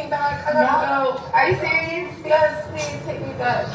me back. I gotta go. Are you serious? Yes, please take me back.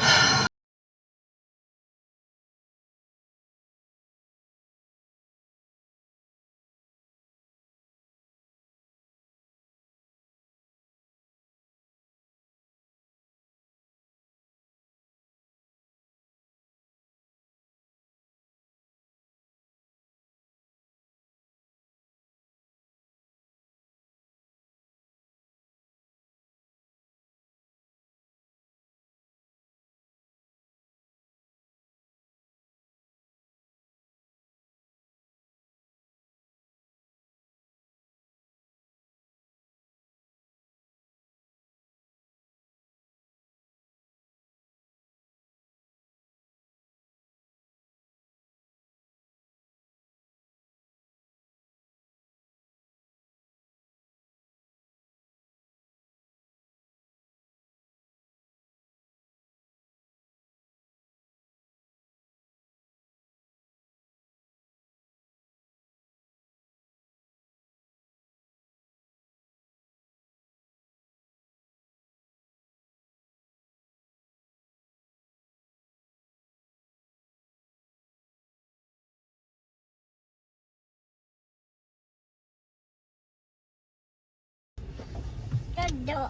Dodo.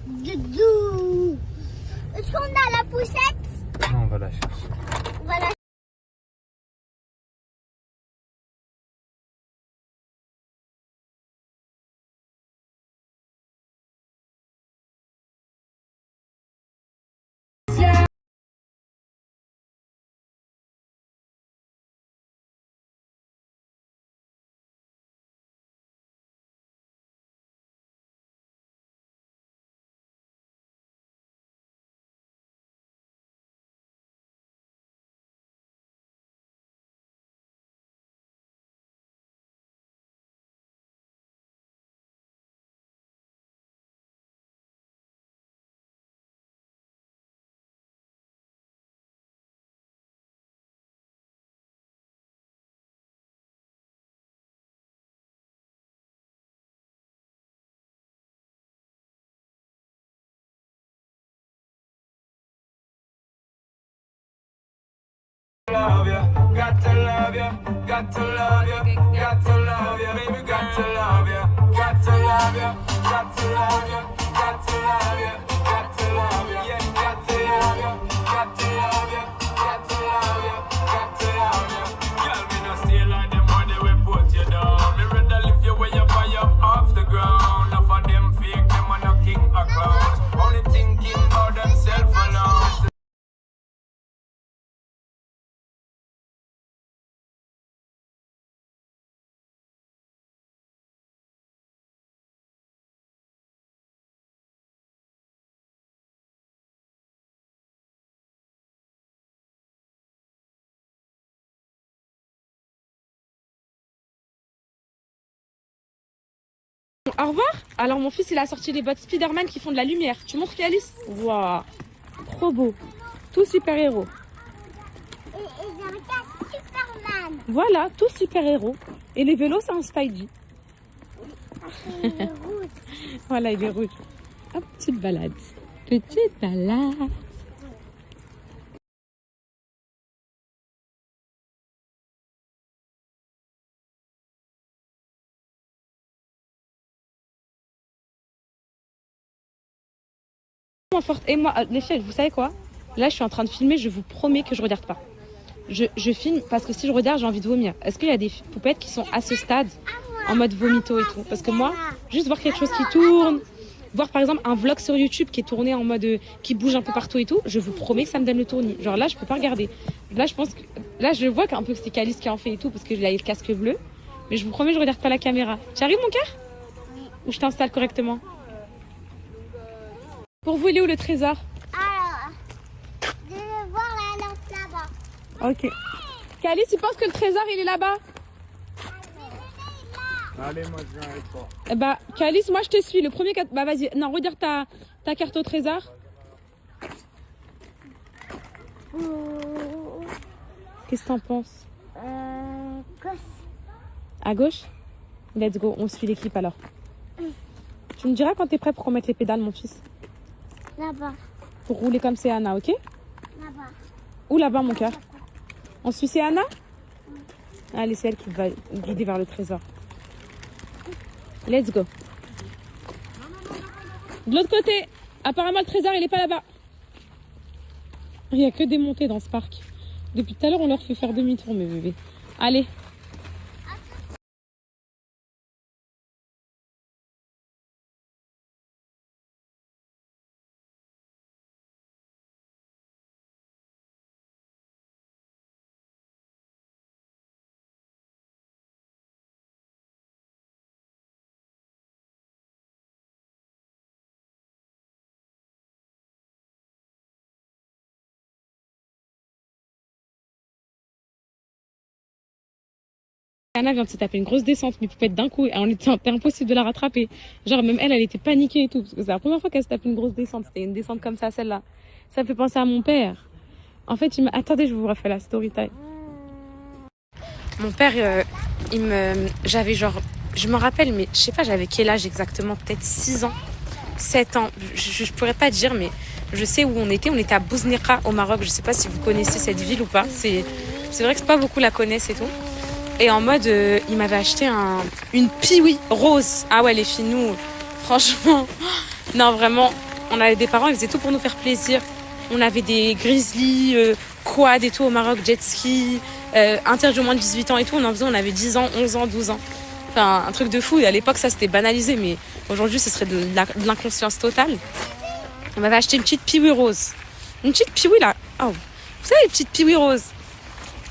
Doudou. Est-ce qu'on a la poussette? Non, on va la chercher. Voilà. Love you, got to love you, got to love you, got to love you, baby, got to love you, got to love you, got to love you, got to love you, got to love you, yeah, got to love you, got to love you, got to love you, got to love you. Girl, me no stay like them money we put you down. Me rather lift you where you buy up off the ground. Enough of them fake, them are no king or clown. Only thinking about themselves alone. Au revoir. Alors mon fils il a sorti les bottes Spider-Man qui font de la lumière. Tu montres Calice? Waouh, trop beau. Tout super héros. Et j'ai un casque Superman. Voilà, tout super héros. Et les vélos c'est un Spidey. Il est rouge. Voilà, il est rouge. Hop, petite balade. Petite balade. Forte. Et moi, les filles, vous savez quoi? Là, je suis en train de filmer, je vous promets que je regarde pas. Je filme parce que si je regarde, j'ai envie de vomir. Est-ce qu'il y a des poupettes qui sont à ce stade en mode vomito et tout? Parce que moi, juste voir quelque chose qui tourne, voir par exemple un vlog sur YouTube qui est tourné en mode qui bouge un peu partout et tout, je vous promets que ça me donne le tournis. Genre là, je peux pas regarder. Là, je pense que là, je vois qu'un peu que c'est Calice qui en fait et tout parce que j'ai le casque bleu. Mais je vous promets, je regarde pas la caméra. Tu arrives, mon cœur? Ou je t'installe correctement? Pour vous, il est où le trésor? Alors, je vais voir la lampe là-bas. Ok. Calice, tu penses que le trésor, il est là-bas? Allez, moi je viens avec toi. Eh bah, Calice, moi je te suis. Le premier. Bah, vas-y. Non, regarde ta carte au trésor. Qu'est-ce que t'en penses? Gauche. À gauche? Let's go. On suit l'équipe alors. Tu me diras quand t'es prêt pour qu'on mette les pédales, mon fils. Là-bas. Pour rouler comme c'est Anna, ok? Là-bas. Où là-bas, mon cœur? On suit c'est Anna? Allez, c'est elle qui va guider vers le trésor. Let's go. De l'autre côté, apparemment le trésor il est pas là-bas. Il n'y a que des montées dans ce parc. Depuis tout à l'heure on leur fait faire demi-tour mes bébés. Allez. Anna vient de se taper une grosse descente, mais poupette d'un coup, et c'était impossible de la rattraper. Genre même elle était paniquée et tout, parce que c'est la première fois qu'elle se tape une grosse descente. C'était une descente comme ça, celle-là. Ça me fait penser à mon père. En fait, attendez, je vous refais la story time. Mon père, j'avais genre, je me rappelle, mais je sais pas, j'avais quel âge exactement, peut-être 6 ans, 7 ans, je pourrais pas dire, mais je sais où on était à Bouzneka au Maroc. Je sais pas si vous connaissez cette ville ou pas. C'est vrai que c'est pas beaucoup la connaissent et tout. Et en mode, il m'avait acheté une Piwi rose. Ah ouais, les filles, nous, franchement, non, vraiment, on avait des parents, ils faisaient tout pour nous faire plaisir. On avait des grizzlies, quad et tout au Maroc, jet ski, interdit au moins de 18 ans et tout. On avait 10 ans, 11 ans, 12 ans. Enfin, un truc de fou. Et à l'époque, ça, c'était banalisé, mais aujourd'hui, ce serait de l'inconscience totale. On m'avait acheté une petite Piwi rose. Une petite Piwi, là. Oh, vous savez, les petites Piwi roses.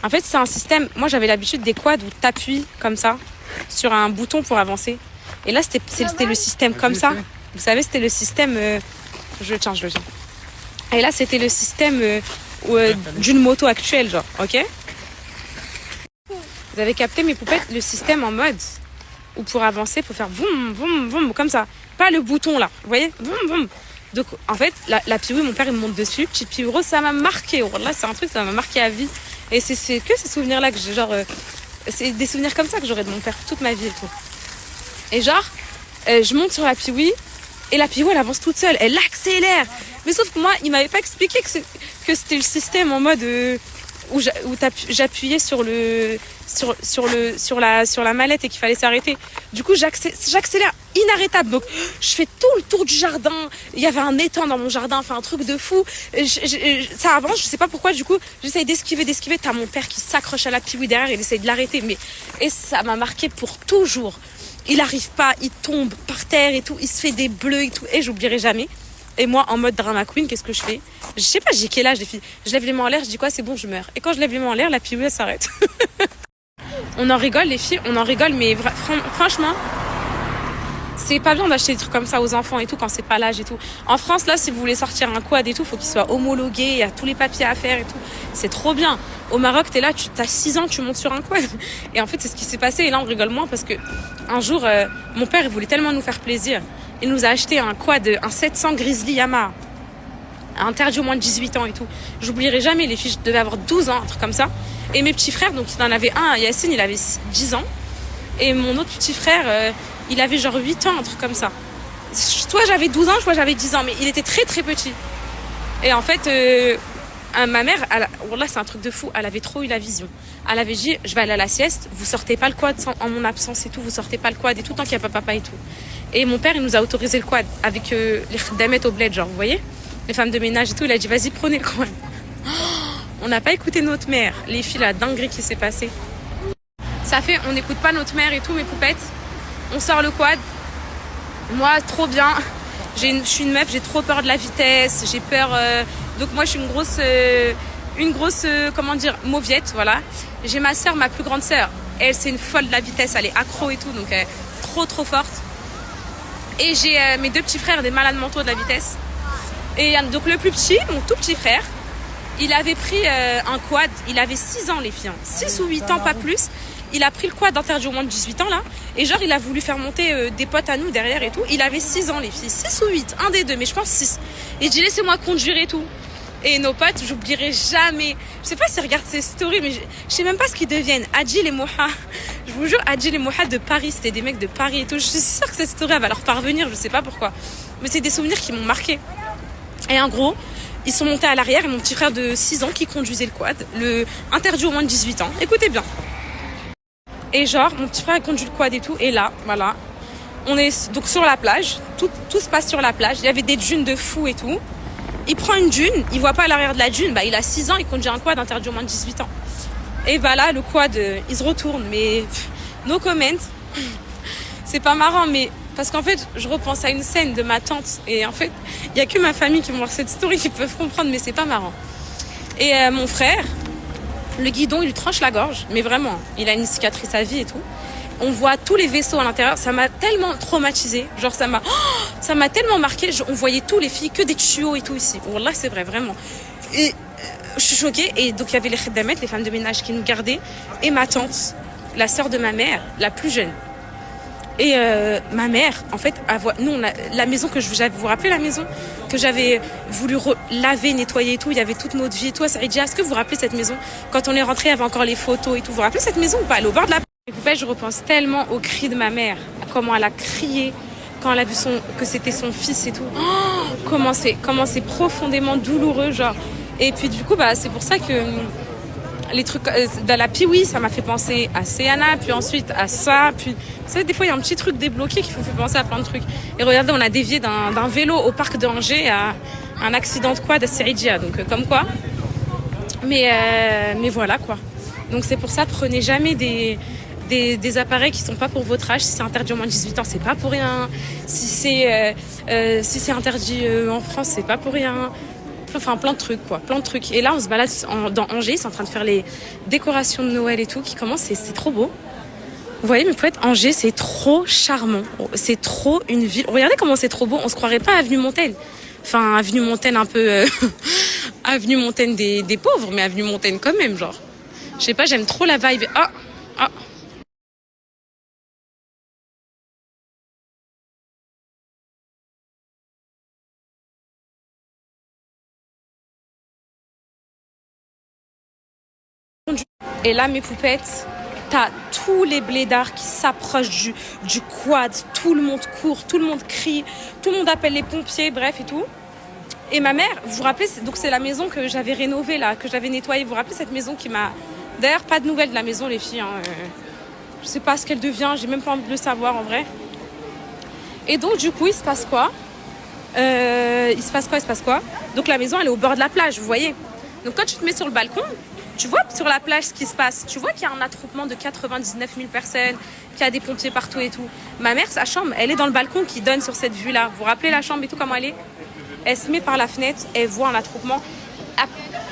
En fait, c'est un système... Moi, j'avais l'habitude des quads où tu appuies comme ça sur un bouton pour avancer. Et là, c'était le système comme ça. Vous savez, c'était le système... Je le tiens. Et là, c'était le système d'une moto actuelle, genre. Ok? Vous avez capté, mes poupettes, le système en mode où pour avancer, il faut faire voum, voum, voum, comme ça. Pas le bouton, là. Vous voyez? Voum, voum. Donc, en fait, la Piwi, mon père, il me monte dessus. Petite Piwi rose, ça m'a marqué. Oh, là, c'est un truc, ça m'a marqué à vie. Et c'est que ces souvenirs-là que j'ai, genre... c'est des souvenirs comme ça que j'aurai de mon père toute ma vie et tout. Et genre, je monte sur la Piwi, et la Piwi, elle avance toute seule, elle accélère. Mais sauf que moi, il m'avait pas expliqué que c'était le système en mode où j'appuyais sur la mallette et qu'il fallait s'arrêter. Du coup, j'accélère inarrêtable. Donc, je fais tout le tour du jardin. Il y avait un étang dans mon jardin, enfin un truc de fou. Ça avance, je sais pas pourquoi. Du coup, j'essaye d'esquiver. T'as mon père qui s'accroche à la Piwi derrière, il essaye de l'arrêter. Et ça m'a marqué pour toujours. Il arrive pas, il tombe par terre et tout. Il se fait des bleus et tout. Et j'oublierai jamais. Et moi, en mode drama queen, qu'est-ce que je fais? Je sais pas, j'ai quel âge, les filles. Je lève les mains en l'air, je dis quoi? C'est bon, je meurs. Et quand je lève les mains en l'air, la Piwi, elle s'arrête. On en rigole, les filles, on en rigole, mais franchement, c'est pas bien d'acheter des trucs comme ça aux enfants et tout quand c'est pas l'âge et tout. En France, là, si vous voulez sortir un quad et tout, faut qu'il soit homologué, il y a tous les papiers à faire et tout. C'est trop bien. Au Maroc, t'es là, t'as 6 ans, tu montes sur un quad. Et en fait, c'est ce qui s'est passé. Et là, on rigole moins parce que un jour, mon père, il voulait tellement nous faire plaisir. Il nous a acheté un quad, un 700 Grizzly Yamaha. Interdit au moins de 18 ans et tout. J'oublierai jamais, les filles, je devais avoir 12 ans, un truc comme ça. Et mes petits frères, donc il en avait un, Yacine, il avait 10 ans. Et mon autre petit frère, il avait genre 8 ans, un truc comme ça. Soit j'avais 12 ans, soit j'avais 10 ans, mais il était très très petit. Et en fait, ma mère, là c'est un truc de fou, elle avait trop eu la vision. Elle avait dit, je vais aller à la sieste, vous sortez pas le quad en mon absence et tout, vous sortez pas le quad et tout, tant qu'il n'y a pas papa et tout. Et mon père, il nous a autorisé le quad avec les khdamet au bled, genre, vous voyez, les femmes de ménage et tout, il a dit, vas-y, prenez le quad. On n'a pas écouté notre mère, les filles, la dinguerie qui s'est passée. Ça fait, on n'écoute pas notre mère et tout, mes poupettes. On sort le quad. Moi, trop bien. Je suis une meuf, j'ai trop peur de la vitesse, j'ai peur... donc moi, je suis une grosse, comment dire, mauviette, voilà. J'ai ma sœur, ma plus grande sœur. Elle, c'est une folle de la vitesse, elle est accro et tout, donc trop forte. Et j'ai mes 2 petits frères, des malades mentaux de la vitesse. Et donc le plus petit, mon tout petit frère, il avait pris un quad, il avait 6 ans les filles, 6 ou 8 ans, pas plus. Il a pris le quad interdit au moins de 18 ans là. Et genre il a voulu faire monter des potes à nous derrière et tout. Il avait 6 ans les filles, 6 ou 8, un des deux, mais je pense 6. Et je dis laissez-moi conduire et tout. Et nos potes, j'oublierai jamais. Je sais pas s'ils regardent ces stories, mais je sais même pas ce qu'ils deviennent. Adjil et Moha. Je vous jure, Adjil et Moha de Paris, c'était des mecs de Paris et tout. Je suis sûre que cette story elle va leur parvenir, je sais pas pourquoi. Mais c'est des souvenirs qui m'ont marqué. Et en gros, ils sont montés à l'arrière et mon petit frère de 6 ans qui conduisait le quad, le interdit au moins de 18 ans. Écoutez bien. Et genre, mon petit frère conduit le quad et tout. Et là, voilà. On est donc sur la plage. Tout se passe sur la plage. Il y avait des dunes de fous et tout. Il prend une dune, il voit pas l'arrière de la dune, bah il a 6 ans, il conduit un quad interdit au moins de 18 ans. Et bah là, le quad, il se retourne, mais no comment. C'est pas marrant, mais parce qu'en fait, je repense à une scène de ma tante, et en fait, il y a que ma famille qui vont voir cette story qui peuvent comprendre, mais c'est pas marrant. Et mon frère, le guidon, il lui tranche la gorge, mais vraiment, il a une cicatrice à vie et tout. On voit tous les vaisseaux à l'intérieur, ça m'a tellement traumatisée, genre ça m'a tellement marqué, on voyait tous les filles, que des tuyaux et tout ici. Wallah, c'est vrai, vraiment. Et je suis choquée, et donc il y avait les khiddamet, les femmes de ménage qui nous gardaient, et ma tante, la sœur de ma mère, la plus jeune. Et ma mère, en fait, nous, la maison que j'avais, vous vous rappelez la maison que j'avais voulu laver, nettoyer et tout, il y avait toute notre vie et tout. Ça dit, est-ce que vous vous rappelez cette maison? Quand on est rentré, il y avait encore les photos et tout. Vous vous rappelez cette maison ou pas? Elle est au bord de la... Je repense tellement aux cris de ma mère, à comment elle a crié quand elle a vu que c'était son fils et tout. Oh, comment c'est profondément douloureux, genre. Et puis du coup, bah c'est pour ça que les trucs dans la Piwi, ça m'a fait penser à Céana, puis ensuite à ça, puis vous savez, des fois il y a un petit truc débloqué qui vous fait penser à plein de trucs. Et regardez, on a dévié d'un vélo au parc d'Angers à un accident de quad à Seridia, donc comme quoi. Mais voilà quoi. Donc c'est pour ça, prenez jamais des appareils qui sont pas pour votre âge. Si c'est interdit au moins de 18 ans, c'est pas pour rien. Si c'est interdit en France, c'est pas pour rien. Enfin, plein de trucs, quoi. Plein de trucs. Et là, on se balade dans Angers. Ils sont en train de faire les décorations de Noël et tout qui commencent. C'est trop beau. Vous voyez, mais peut-être Angers, c'est trop charmant. C'est trop une ville. Regardez comment c'est trop beau. On se croirait pas à Avenue Montaigne. Enfin, Avenue Montaigne un peu... Avenue Montaigne des pauvres, mais Avenue Montaigne quand même, genre. Je sais pas, j'aime trop la vibe. Ah. Et là, mes poupettes, t'as tous les blédards qui s'approchent du quad. Tout le monde court, tout le monde crie, tout le monde appelle les pompiers, bref et tout. Et ma mère, vous vous rappelez, donc c'est la maison que j'avais rénovée, là, que j'avais nettoyée. Vous vous rappelez cette maison qui m'a... D'ailleurs, pas de nouvelles de la maison, les filles. Je sais pas ce qu'elle devient, j'ai même pas envie de le savoir en vrai. Et donc, du coup, il se passe quoi? Donc, la maison, elle est au bord de la plage, vous voyez. Donc, quand tu te mets sur le balcon, tu vois sur la plage ce qui se passe. Tu vois qu'il y a un attroupement de 99 000 personnes, qu'il y a des pompiers partout et tout. Ma mère, sa chambre, elle est dans le balcon qui donne sur cette vue-là. Vous vous rappelez la chambre et tout, comment elle est? Elle se met par la fenêtre, elle voit un attroupement.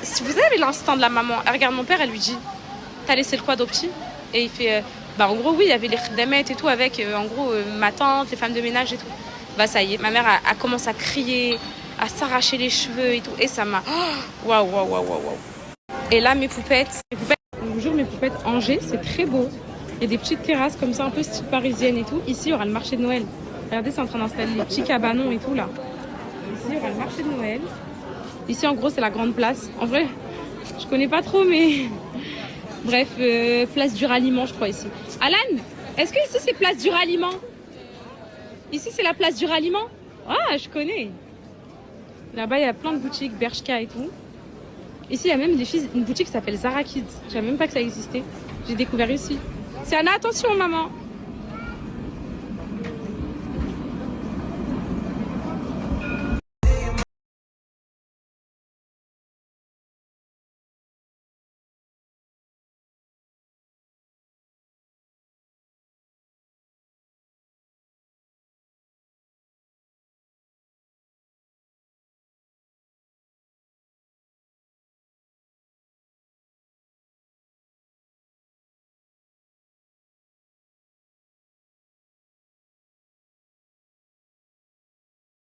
Si vous avez l'instant de la maman, elle regarde mon père, elle lui dit « T'as laissé le quad au petit ?» Et il fait en gros, oui, il y avait les khiddamet et tout avec, en gros, ma tante, les femmes de ménage et tout. Bah, ça y est, ma mère a commencé à crier, à s'arracher les cheveux et tout. Et ça m'a... Waouh. Et là, mes poupettes, je vous jure, mes poupettes, Angers, c'est très beau. Il y a des petites terrasses comme ça, un peu style parisienne et tout. Ici, il y aura le marché de Noël. Regardez, c'est en train d'installer les petits cabanons et tout, là. Ici, il y aura le marché de Noël. Ici, en gros, c'est la grande place. En vrai, je connais pas trop, mais... Bref, place du ralliement, je crois, ici. Alan, est-ce que ici, c'est place du ralliement? Ici, c'est la place du ralliement? Ah, je connais. Là-bas, il y a plein de boutiques, Bershka et tout. Ici, il y a même une boutique qui s'appelle Zara Kids. Je savais même pas que ça existait. J'ai découvert ici. Siana, attention, maman.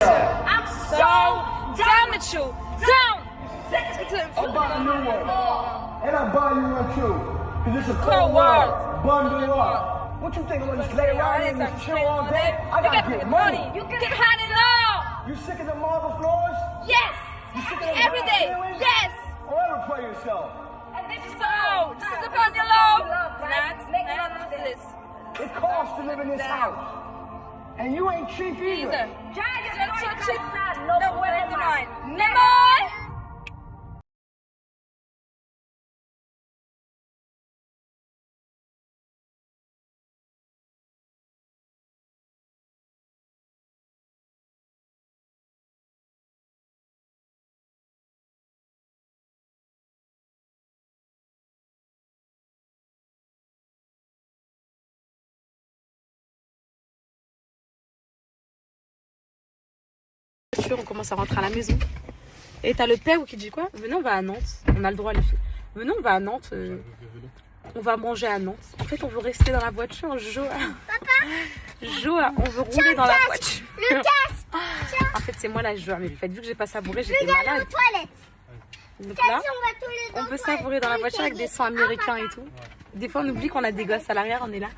I'm so down with you. Down. I'll buy a new one. And I'll buy you one too. Cause it's a Cold world. Bundle up. What you think I'm gonna lay around here and chill all day? I gotta get money. You can get hot and low. You sick of the marble floors? Yes. Every day. Yes. Forever play yourself. So, this is a formula. Not this. It costs to live in this house. And you ain't cheap either. Not so cheap. No, where am I? Lemon. On commence à rentrer à la maison. Et t'as le père qui dit quoi? Venez, on va à Nantes. On a le droit, les filles. Venez, on va à Nantes. On va manger à Nantes. En fait, on veut rester dans la voiture. Joa. Joa, on veut rouler dans la voiture. Lucas, En fait, c'est moi la Joa. Mais vu que j'ai pas savouré, j'étais regarde malade. aux toilettes. Donc Cassie, là, on va tous les deux on aux peut toilettes. savourer dans la voiture avec des sons américains et tout. Des fois, on oublie qu'on a des gosses à l'arrière. On est là.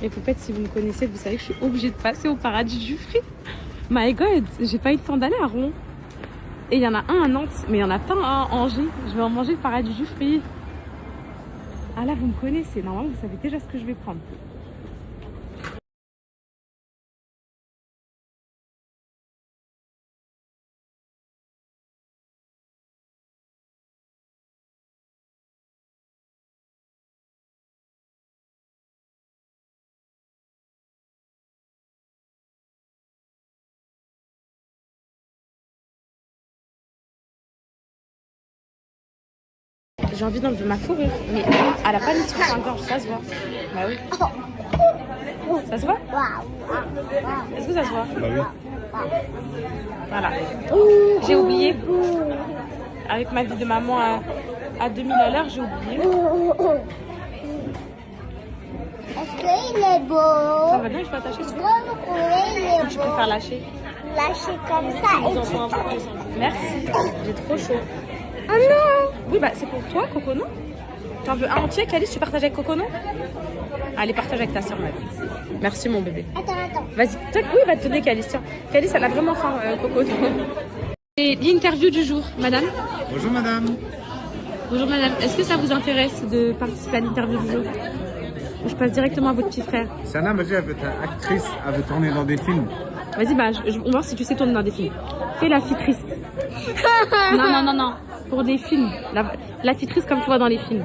Et Poupette, si vous me connaissez, vous savez que je suis obligée de passer au paradis du fruit. My God, j'ai pas eu le temps d'aller à Rouen. Et il y en a un à Nantes, mais il y en a pas un à Angers. Je vais en manger le paradis du fruit. Ah là, vous me connaissez. Normalement, vous savez déjà ce que je vais prendre. J'ai envie d'enlever ma fourrure, mais elle a pas mis sur sa gorge, ça se voit. Bah oui. Ça se voit? Est-ce que ça se voit? Bah oui. Voilà. J'ai oublié. Avec ma vie de maman à 2000 à l'heure, j'ai oublié. Est-ce qu'il est beau? Ça va bien, je peux attacher dessus. Il est Tu beau. préfères lâcher? Lâcher comme ça. Merci. J'ai trop chaud. Ah non! Oui, bah c'est pour toi, Coco, non? T'en veux un entier, Calice? Tu partages avec Coco, non? Allez, partage avec ta soeur, merci, mon bébé. Attends. Vas-y. Oui, il va te donner Calice. Tiens. Calice, elle a vraiment faim, Coco. Et l'interview du jour, madame. Bonjour madame. Bonjour, madame. Est-ce que ça vous intéresse de participer à l'interview du jour? Ou je passe directement à votre petit frère? Sana m'a dit qu'elle veut être actrice, elle veut tourner dans des films. Vas-y, bah, on va voir si tu sais tourner dans des films. Fais la fille triste. Non. Pour des films. La fille triste comme tu vois dans les films.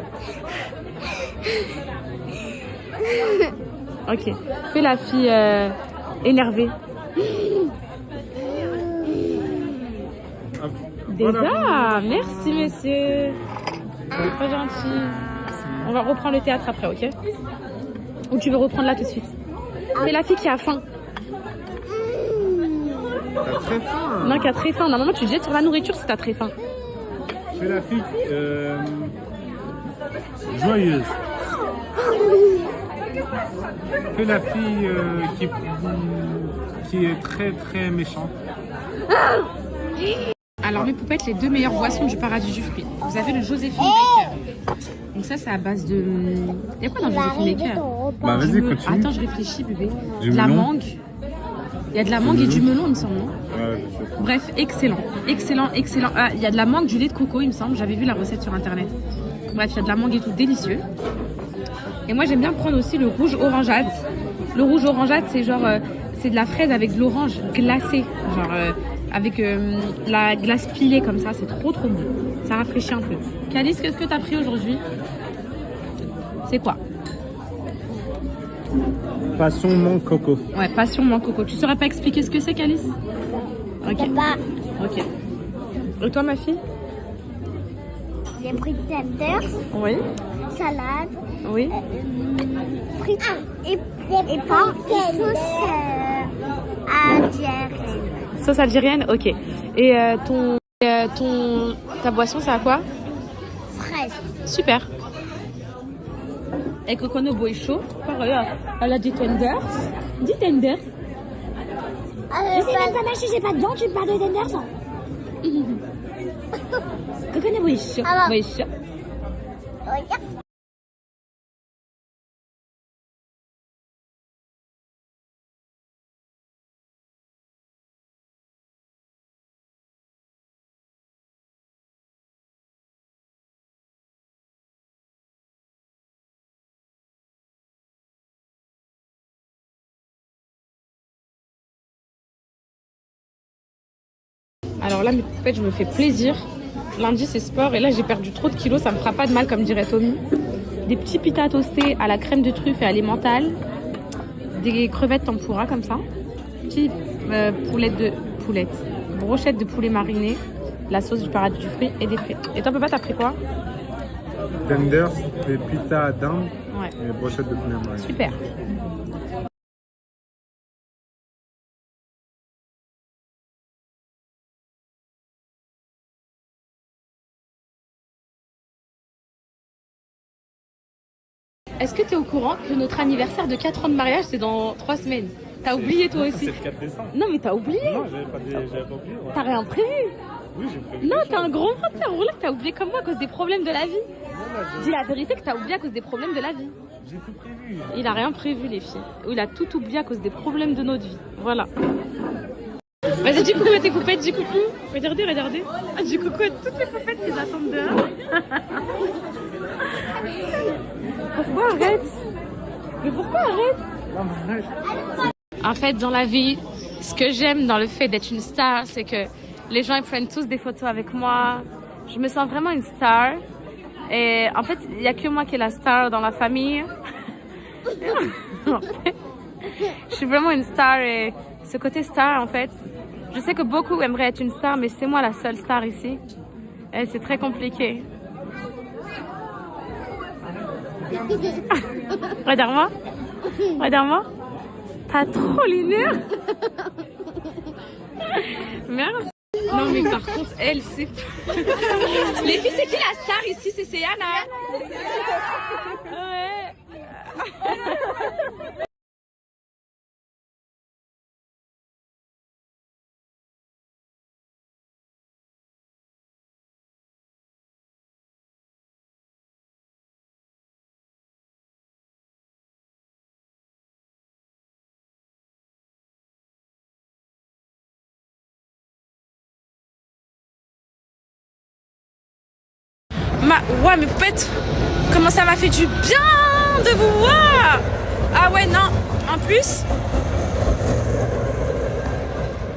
Ok. Fais la fille énervée. Déjà, merci monsieur. Très gentil. On va reprendre le théâtre après, ok? Ou tu veux reprendre là tout de suite? Fais la fille qui a faim. T'as très faim. Non, qui a très faim. Normalement, tu te jettes sur la nourriture si t'as très faim. Fais la fille joyeuse. Fais la fille qui est très très méchante. Alors, mes poupettes, les deux meilleures boissons du paradis du fruit. Vous avez le Joséphine Baker. Donc ça, c'est à base de... Il y a quoi dans le Joséphine Baker? Bah vas-y, continue. Attends, je réfléchis, bébé. Du De la melon. mangue. Il y a de la mangue et du melon, il me semble, non? Ouais, je sais. Bref, excellent. Ah, il y a de la mangue, du lait de coco, il me semble. J'avais vu la recette sur internet. Bref, il y a de la mangue et tout, délicieux. Et moi, j'aime bien prendre aussi le rouge orangeade. Le rouge orangeade, c'est genre, c'est de la fraise avec de l'orange glacée, genre avec la glace pilée comme ça. C'est trop bon. Ça rafraîchit un peu. Calice, qu'est-ce que t'as pris aujourd'hui? C'est quoi? Passion mangue coco. Ouais, passion mangue coco. Tu saurais pas expliquer ce que c'est, Calice? Ok. Ok. Et toi, ma fille? J'ai pris tenders, Oui. salade, Oui. frites et pain et sauce algérienne. Sauce algérienne, ok. Et ta boisson, c'est à quoi? Fraise. Super. Et Coconobo est chaud. Pareil, elle a des tenders. Dis tenders. Je sais même pas mâcher, j'ai pas de dents, tu me parles de tenders, hein? Coconobo est chaud. Alors. Oui, chaud. Regarde. Alors là, mes poupettes, je me fais plaisir. Lundi, c'est sport et là, j'ai perdu trop de kilos. Ça me fera pas de mal, comme dirait Tommy. Des petits pitas toastés à la crème de truffe et à l'emmental. Des crevettes tempura comme ça. Petite brochette de poulet mariné. La sauce du paradis du fruit et des frites. Et toi, papa, t'as pris quoi? Tenders, des pitas à dinde Ouais. et des brochettes de poulet mariné. Super. Est-ce que tu es au courant que notre anniversaire de 4 ans de mariage, c'est dans 3 semaines? T'as oublié toi aussi? C'est le 4 décembre. Non, mais t'as oublié. Non, j'avais pas oublié. Ouais. T'as rien prévu. Oui, j'ai prévu. Non, t'es un gros menteur. Ou là, t'as oublié comme moi à cause des problèmes de la vie. Dis la vérité que t'as oublié à cause des problèmes de la vie. J'ai tout prévu. Il a rien prévu, les filles. Il a tout oublié à cause des problèmes de notre vie. Voilà. Vas-y, dis coucou à tes poupettes, dis coucou. Regardez, regardez. Ah, dis coucou à toutes les poupettes qui attendent dehors. Pourquoi arrête? Mais pourquoi arrête? Non, mais arrête. En fait, dans la vie, ce que j'aime dans le fait d'être une star, c'est que les gens ils prennent tous des photos avec moi. Je me sens vraiment une star. Et en fait, il n'y a que moi qui est la star dans la famille. En fait, je suis vraiment une star et ce côté star, en fait, je sais que beaucoup aimeraient être une star, mais c'est moi la seule star ici. Et c'est très compliqué. Regarde-moi. Regarde-moi. T'as trop les nerfs. Merde. Non mais par contre, elle, c'est... Les filles, c'est qui la star ici? C'est Yana. Ouais. Ouais, mais poupettes, comment ça m'a fait du bien de vous voir. Ah ouais, non, en plus,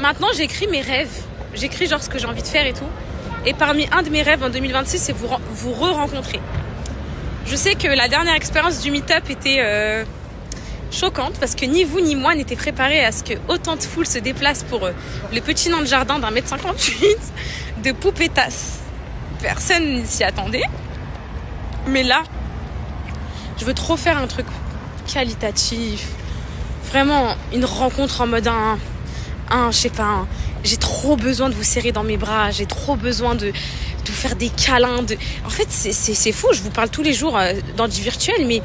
maintenant j'écris mes rêves. J'écris genre ce que j'ai envie de faire et tout. Et parmi un de mes rêves en 2026, c'est vous re-rencontrer. Je sais que la dernière expérience du meet-up était choquante parce que ni vous ni moi n'étaient préparés à ce que autant de foule se déplace pour le petit nain de jardin d'1,58 m de Poupettas. Personne n'y s'y attendait. Mais là, je veux trop faire un truc qualitatif. Vraiment, une rencontre en mode je sais pas, j'ai trop besoin de vous serrer dans mes bras. J'ai trop besoin de vous faire des câlins. En fait, c'est fou. Je vous parle tous les jours dans du virtuel, mais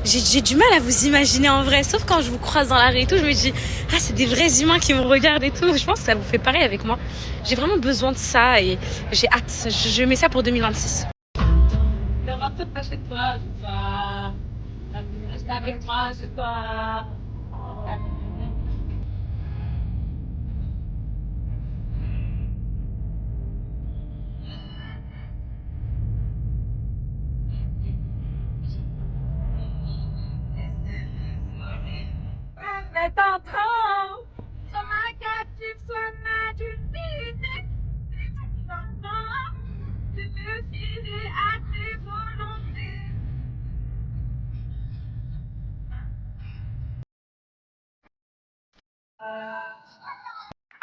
j'ai du mal à vous imaginer en vrai. Sauf quand je vous croise dans la rue et tout, je me dis, ah, c'est des vrais humains qui me regardent et tout. Je pense que ça vous fait pareil avec moi. J'ai vraiment besoin de ça et j'ai hâte. Je mets ça pour 2026. Avec toi, c'est toi.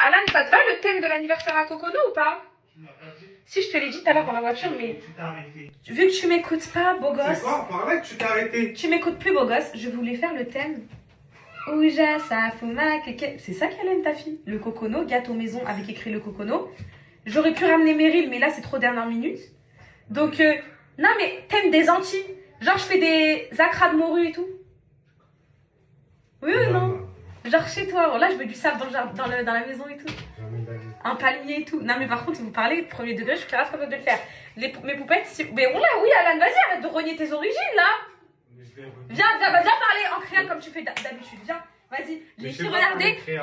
Alan, ça te va le thème de l'anniversaire à Cocono ou pas? Si, je te l'ai dit tout à l'heure dans la voiture, mais vu que tu m'écoutes pas, beau gosse. C'est quoi? Arrête, tu t'es arrêté. Tu m'écoutes plus, beau gosse. Je voulais faire le thème. Ouja, ça fuma, c'est ça qu'elle aime ta fille? Le Cocono, gâteau maison avec écrit le Cocono. J'aurais pu ramener Meryl, mais là c'est trop dernière minute. Donc, non mais thème des Antilles. Genre je fais des acras de morue et tout. Oui ou non? Genre chez toi, bon, là je mets du sable dans la maison et tout. Un palmier et tout. Non mais par contre, si vous parlez premier degré, je suis grave capable de le faire. Mes poupettes, mais on l'a, oui Alan, vas-y, arrête de renier tes origines là. Viens parler en créole comme tu fais d'habitude. Viens, vas-y. Les filles,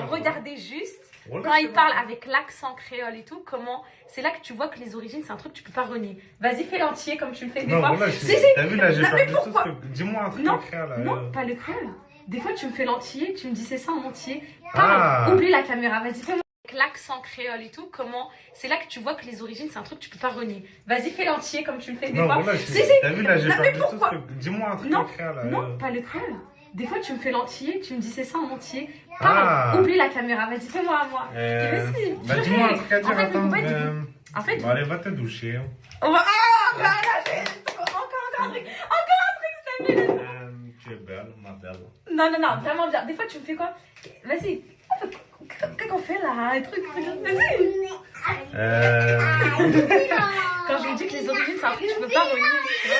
regardez juste. Quand il parle avec l'accent créole et tout, comment c'est là que tu vois que les origines c'est un truc que tu peux pas renier. Vas-y, fais l'entier comme tu le fais des fois. Voilà, t'as vu là, j'ai pas de sauce. Dis-moi un truc en créole. Non, pas le créole. Des fois tu me fais l'entier, tu me dis c'est ça en entier. Parle, oublie la caméra, vas-y, fais-moi avec l'accent créole et tout, comment c'est là que tu vois que les origines c'est un truc que tu peux pas renier. Vas-y, fais l'entier comme tu le fais des fois. Voilà, t'as vu là, j'ai pas de sauce. Dis-moi un truc en créole. Non, pas le créole. Des fois, tu me fais l'entier, tu me dis c'est ça en entier. Parle, oublie la caméra, vas-y, fais-moi à moi. Bah, dis-moi un truc à dire, en fait, allez, va te doucher. Encore un truc, s'il te plaît. Tu es belle, ma belle. Non, vraiment bien. Des fois, tu me fais quoi? Vas-y, qu'est-ce qu'on fait là? Un truc, vas-y. Quand je me dis que les origines, c'est un truc que tu peux pas renier, tu vois.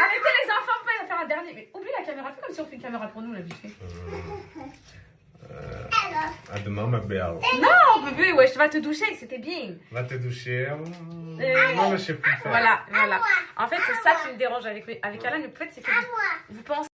Arrêtez les enfants, on va faire un dernier. Mais oublie la caméra, fais comme si on fait une caméra pour nous, là, vite fait. À demain, ma belle. Non, bébé, ouais, je vais te doucher, c'était bien. Va te doucher. Non, je sais plus faire. Voilà, voilà. En fait, c'est ça qui me dérange avec Alan. Le fait, c'est que vous pensez